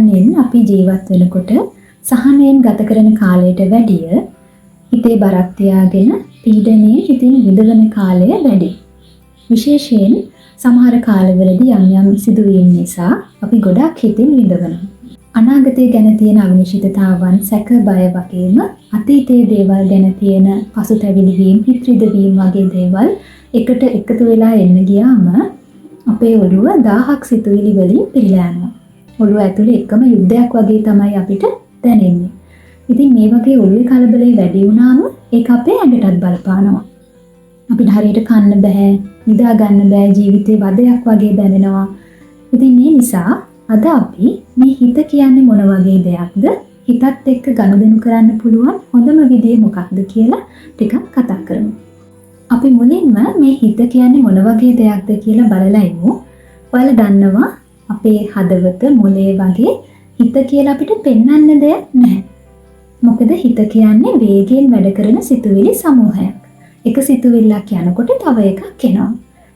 සහනෙන් අපි ජීවත් වෙනකොට සහනෙන් ගත කරන කාලයට වැඩිය හිතේ බරක් තියාගෙන පීඩනයේ හිතින් විඳවන කාලය වැඩි. විශේෂයෙන් සමහර කාලවලදී යම් යම් සිදුවීම් නිසා අපි ගොඩක් හිතින් විඳවනවා. අනාගතය ගැන තියෙන අවිනිශ්චිතතාවන්, සැක බය වගේම අතීතයේ දේවල් ගැන තියෙන පසුතැවිලි වීම, හිත රිදවීම වගේ දේවල් එකට එකතු වෙලා එන්න ගියාම අපේ ඔළුව 1000ක් සිතුවිලි වලින් පිරීලා යනවා. ඔළුව ඇතුලේ එකම යුද්ධයක් වගේ තමයි අපිට දැනෙන්නේ. ඉතින් මේ වගේ ඔළුවේ කලබලේ වැඩි වුණාම ඒක අපේ ඇඟටත් බලපානවා. අපිට හරියට කන්න බෑ, නිදා ගන්න බෑ, ජීවිතේ වදයක් වගේ දැනෙනවා. ඉතින් මේ නිසා අද අපි මේ හිත කියන්නේ මොන වගේ දෙයක්ද? හිතත් එක්ක ගනුදෙනු කරන්න පුළුවන් හොඳම විදිය මොකක්ද කියලා ටිකක් කතා කරමු. අපි මුලින්ම මේ හිත කියන්නේ මොන වගේ දෙයක්ද කියලා බලලා ඉමු. ඔයාලා දන්නවා අපේ හදවත, මොළය වගේ හිත කියලා අපිට පෙන්වන්න දෙයක් නැහැ. මොකද හිත කියන්නේ වේගයෙන් වැඩ කරන සිතුවිලි සමූහයක්. එක සිතුවිල්ලක් යනකොට තව එකක් එනවා.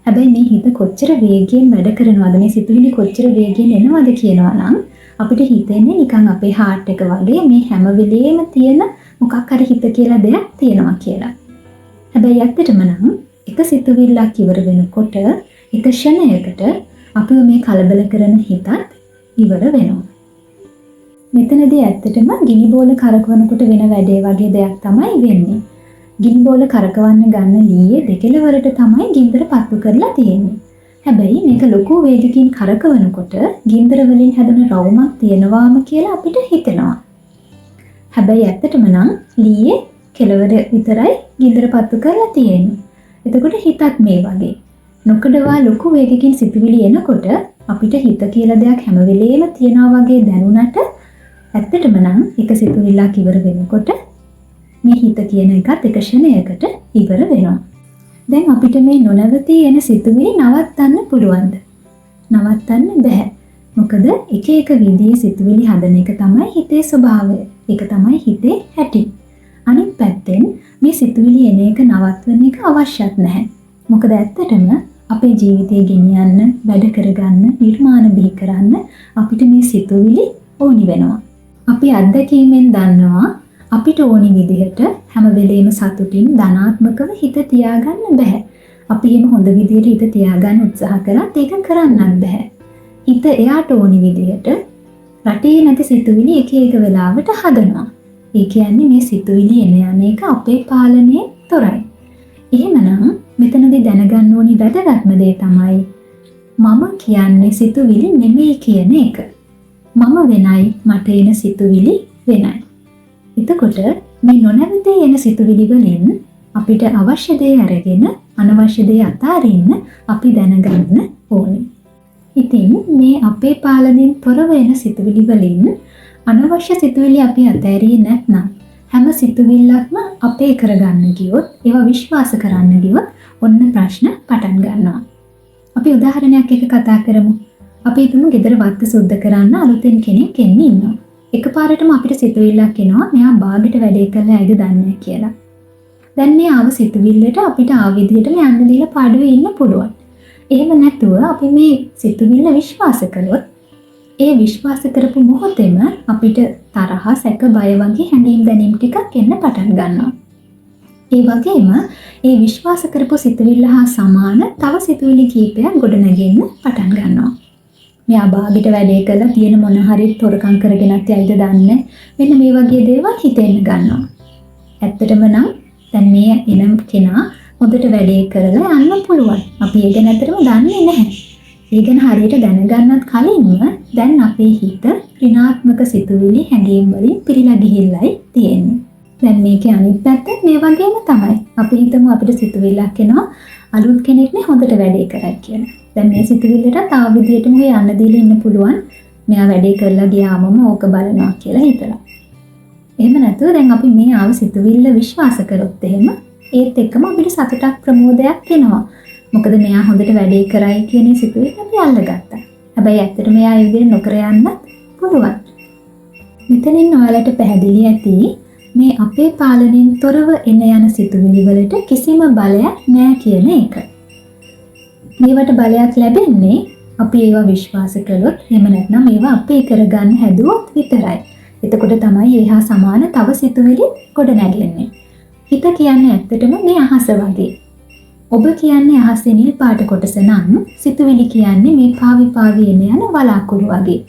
හැබැයි මේ හිත කොච්චර වේගයෙන් වැඩ කරනවද, මේ සිතුවිලි කොච්චර වේගයෙන් එනවද කියනවා නම් අපිට හිතෙන්නේ නිකන් අපේ හાર્ට් එක වගේ මේ හැම වෙලේම තියෙන මොකක් හරි හිත කියලා දෙයක් තියෙනවා කියලා. හැබැයි ඇත්තටම නම් එක සිතුවිල්ලක් ඉවර වෙනකොට එක ෂණයකට අපිව මේ කලබල කරන හිතත් ඉවර වෙනවා. මෙතනදී ඇත්තටම ගිනි බෝල කරකවනකොට වෙන වැඩේ වගේ දෙයක් තමයි වෙන්නේ. ගිනි බෝල කරකවන්න ගන්න ලීයේ දෙකලවරට තමයි ගින්දර පත්තු කරලා තියෙන්නේ. හැබැයි මේක ලොකු වේගකින් කරකවනකොට ගින්දර වලින් හැදෙන රවුමක් තියෙනවාම කියලා අපිට හිතෙනවා. හැබැයි ඇත්තටම නම් ලීයේ කෙලවර විතරයි ගින්දර පත්තු කරලා තියෙන්නේ. එතකොට හිතත් මේ වගේ. නොකඩවා ලොකු වේගකින් සිතුවිලි එනකොට අපිට හිත කියලා දෙයක් හැම වෙලේම තියනවා වගේ දැනුණට ඇත්තටම නම් එක සිතුවිල්ලක් ඉවර වෙනකොට මේ හිත කියන එකත් එක ෂණයකට ඉවර වෙනවා. දැන් අපිට මේ නොනවතී එන සිතුවිලි නවත්තන්න පුළුවන්ද? නවත්තන්න බෑ. මොකද එක එක විදිහේ සිතුවිලි හදන එක තමයි හිතේ ස්වභාවය. ඒක තමයි හිතේ හැටි. අනිත් පැත්තෙන් මේ සිතුවිලි එන එක නවත්වන එක අවශ්‍යත් නැහැ. මොකද ඇත්තටම අපේ ජීවිතය ගෙනියන්න, වැඩ කරගන්න, නිර්මාණ බිහි කරන්න අපිට මේ සිතුවිලි ඕනි වෙනවා. අපි අත්දැකීමෙන් දන්නවා අපිට ඕනි විදිහට හැම වෙලේම සතුටින් ධනාත්මකව හිත තියාගන්න බෑ. අපි එහෙම හොඳ විදිහට හිත තියාගන්න උත්සාහ කරත් ඒක කරන්නත් බෑ. හිත එයාට ඕනි විදිහට රටේ නැති සිතුවිලි එක එක වෙලාවට හදනවා. ඒ කියන්නේ මේ සිතුවිලි එන යන එක අපේ පාලනයේ තොරයි. එහෙමනම් මෙතනදී දැනගන්න ඕනි වැදගත්ම දේ තමයි මම කියන්නේ සිතුවිලි නෙමෙයි කියන එක. මම වෙනයි, මට එන සිතුවිලි වෙනයි. එතකොට මේ නොනවතී එන සිතුවිලි වලින් අපිට අවශ්‍ය දේ අරගෙන අනවශ්‍ය දේ අතාරින්න අපි දැනගන්න ඕනේ. ඉතින් මේ අපේ පාලනයෙන් තොරව එන සිතුවිලි වලින් අනවශ්‍ය සිතුවිලි අපි අතෑරියේ නැත්නම් හැම සිතුවිල්ලක්ම අපේ කරගන්න ගියොත්, ඒවා විශ්වාස කරන්න ගියොත් ඔන්න ප්‍රශ්න පටන් ගන්නවා. අපි උදාහරණයක් එක කතා කරමු. අපි හිතමු ගෙදර වත්ත සුද්ධ කරන්න අලුතෙන් කෙනෙක් එන්නේ ඉන්නවා. එකපාරටම අපිට සිතුවිල්ලක් එනවා මෙයා බාගෙට වැඩේ කරලා ඇයිද දන්නේ කියලා. දැන් මේ ආව සිතුවිල්ලට අපිට ආව විදිහටම යන්න දීලා පාඩුවේ ඉන්න පුළුවන්. එහෙම නැතුව අපි මේ සිතුවිල්ල විශ්වාස කළොත් ඒ විශ්වාස කරපු මොහොතේම අපිට තරහ, සැක, බය වගේ හැඟීම් දැනීම් ටිකක් එන්න පටන් ගන්නවා. ඒ වගේම ඒ විශ්වාස කරපු සිතුවිල්ල හා සමාන තව සිතුවිලි කීපයක් ගොඩනගෙන්න පටන් ගන්නවා. මෙයා බාගෙට වැඩේ කරලා තියෙන මොන හරි තොරකම් කරගෙනත් යයිද දන්නේ. මෙන්න මේ වගේ දේවල් හිතෙන්න ගන්නවා. ඇත්තටම නම් දැන් මේ එනම් කෙනා හොඳට වැඩේ කරලා යන්න පුළුවන්. අපි ඒ ගැන අතරම දන්නේ නැහැ. ඒ ගැන හරියට දැනගන්නත් කලින්ම දැන් අපේ හිත ඍණාත්මක සිතුවිලි හැඟීම් වලින් පිරීලා ගිහිල්ලයි තියෙන්නේ. දැන් මේකේ අනිත් පැත්ත මේ වගේම තමයි. අපි හිතමු අපිට සිතුවිල්ලක් එනවා අලුත් කෙනෙක්නේ හොඳට වැඩේ කරයි කියලා. දැන් මේ සිතුවිල්ලට තව විදිහටම යන්න දීලා ඉන්න පුළුවන්. මෙයා වැඩේ කරලා ගියාමම ඕක බලනවා කියලා හිතලා. එහෙම නැතුව දැන් අපි මේ ආව සිතුවිල්ල විශ්වාස කරොත් එහෙම ඒත් එක්කම අපිට සතුටක්, ප්‍රමෝදයක් එනවා. මොකද මෙයා හොඳට වැඩේ කරයි කියන සිතුවිල්ල අපි අල්ලගත්තා. හැබැයි ඇත්තට මෙයා ඒ විදිහට නොකර යන්න පුළුවන්. මෙතනින් ඔයාලට පැහැදිලි ඇති මේ අපේ පාලනයෙන් තොරව එන යන සිතුවිලි වලට කිසිම බලයක් නැහැ කියන එක. මේවට බලයක් ලැබෙන්නේ අපි ඒවා විශ්වාස කළොත් එහෙම නැත්නම් ඒවා අපේ කරගන්න හැදුවොත් විතරයි. එතකොට තමයි ඒහා සමාන තව සිතුවිලි ගොඩ නැගෙන්නේ. හිත කියන්නේ ඇත්තටම මේ අහස වගේ. ඔබ කියන්නේ අහසේ නිල් පාට කොටස නම් සිතුවිලි කියන්නේ මේ පාවි පාවි එන යන වලාකුළු වගේ.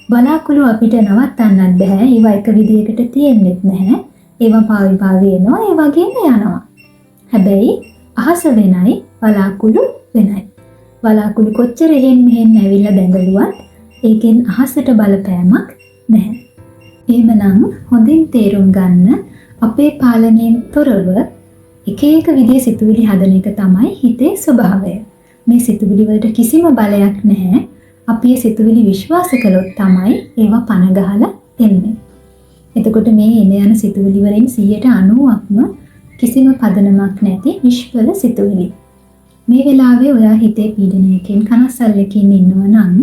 වලාකුළු අපිට නවත්තන්නත් බෑ. ඒවා එක විදියකට තියෙන්නෙත් නැහැ. ඒවා පාවි පාවි එනවා ඒ වගේම යනවා. හැබැයි අහස වෙනයි වලාකුළු වෙනයි. වලාකුළු කොච්චර එහෙන් මෙහෙන් ඇවිල්ලා දැඟලුවත් ඒකෙන් අහසට බලපෑමක් නැහැ. එහෙමනම් හොඳින් තේරුම් ගන්න අපේ පාලනයෙන් තොරව එක එක විදිහේ සිතුවිලි හදන එක තමයි හිතේ ස්වභාවය. මේ සිතුවිලි වලට කිසිම බලයක් නැහැ. අපි ඒ සිතුවිලි විශ්වාස කළොත් තමයි ඒවා පණ ගහලා එන්නේ. එතකොට මේ එන යන සිතුවිලි වලින් 90%ක්ම කිසිම පදනමක් නැති නිෂ්ඵල සිතුවිලි. මේ වෙලාවේ ඔයා හිතේ පීඩනයකින් කනස්සල්ලකින් ඉන්නවා නම්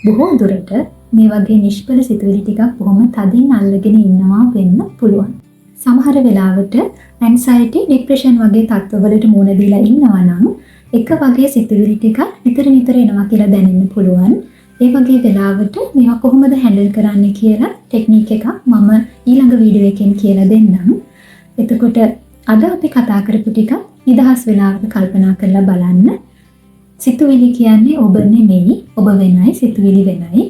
බොහෝ දුරට මේ වගේ නිෂ්ඵල සිතුවිලි ටිකක් බොහොම තදින් අල්ලගෙන ඉන්නවා වෙන්න පුළුවන්. සමහර වෙලාවට ඇන්සයිටි, ડિප්‍රෙෂන් වගේ තත්ත්වවලට මුහුණ දීලා ඉන්නවා නම් එක වගේ සිතුවිලි ටිකක් නිතර එනවා කියලා දැනෙන්න පුළුවන්. ඒ වගේ වෙලාවට මේවා කොහොමද හැන්ඩල් කරන්න කියලා ටෙක්නික් එකක් මම ඊළඟ වීඩියෝ එකෙන් කියලා දෙන්නම්. එතකොට අද අපි කතා කරපු ටික නිදහස් වෙලාවක කල්පනා කරලා බලන්න. සිතුවිලි කියන්නේ ඔබ නෙමෙයි, ඔබ වෙනයි, සිතුවිලි වෙනයි.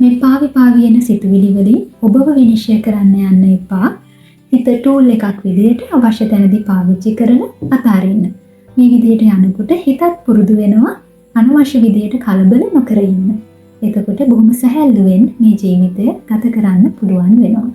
මේ පාවි එන සිතුවිලි වලින් ඔබව විනිශ්චය කරන්න යන්න එපා. හිත ටූල් එකක් විදිහට අවශ්‍ය තැනදී පාවිච්චි කරලා අතාරින්න. මේ විදිහට යනකොට හිතත් පුරුදු වෙනවා අනවශ්‍ය විදිහට කලබල නොකර ඉන්න. එතකොට බොහොම සැහැල්ලුවෙන් මේ ජීවිතය ගත කරන්න පුළුවන් වෙනවා.